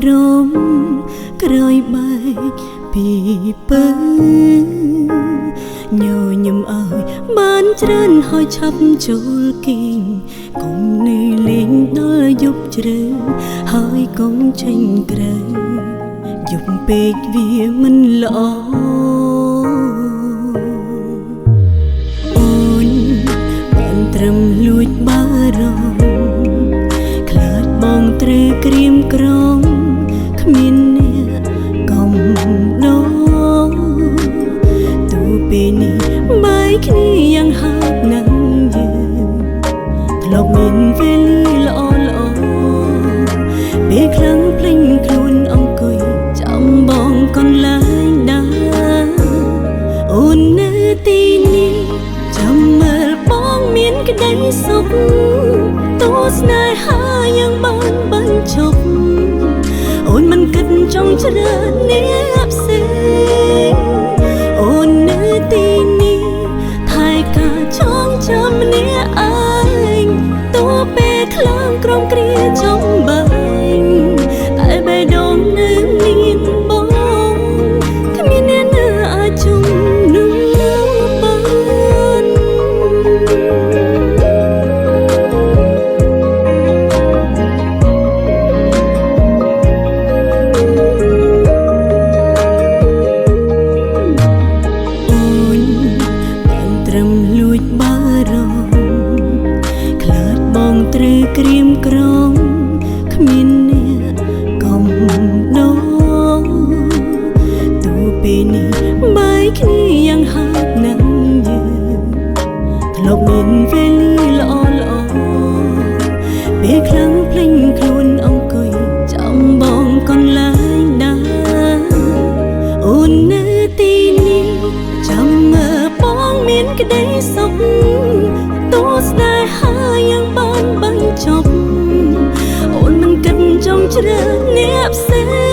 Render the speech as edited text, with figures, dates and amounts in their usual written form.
រម្មណ៍ក្រោយបែកពីពើញញឹមឲ្យបានច្រើនហើយឆាប់ចូលគេងកុំនៅលេងដល់យប់ជ្រៅហើយកុំចេញក្រៅយប់ពេកវាមិនល្អអូនបានត្រឹមលួចបារម្ភខ្លាចបងត្រូវក្រៀមក្រំគ្មានអ្នកកំដងទូពេលនេះបាយគ្នាយ៉ាងហត់ណាស់យើងធ្លាប់មានពេលល្អល្អពេលខ្លាំងភ្លេងខ្លួនអង្គុយចាំបងកន្លែងណាអូននៅទីនេះចាំមើលបងមានក្តីសុខតួស្នេហាយ៉ាងបានបញ្ចប់អូនមិនគិតចង់ច្រើនអ្នកផ្សេងអូននៅទីនេះថែការចងចាំអ្នកឯងតួពេលខ្លាំងក្រំគ្រាចំបែងតែបេះដូងនៅមានបងគ្មានអ្នកណាអាចជុំនឹងបានលួចបារម្ភខ្លាចបងត្រូវក្រៀមក្រំគ្មានអ្នកកំដងទូពេលនេះបាយគ្នាយ៉ាងហត់ណាស់យើងធ្លាប់មានពេលល្អល្អពេលខ្លាំងភ្លេងខ្លួនអង្គុយចាំបងកន្លែងណាអូននៅទីនេះចាំមើលបងមានក្តីសុខតួស្នេហាយ៉ាងបានបញ្ចប់អូនមិនគិតចង់ច្រើនអ្នកផ្សេង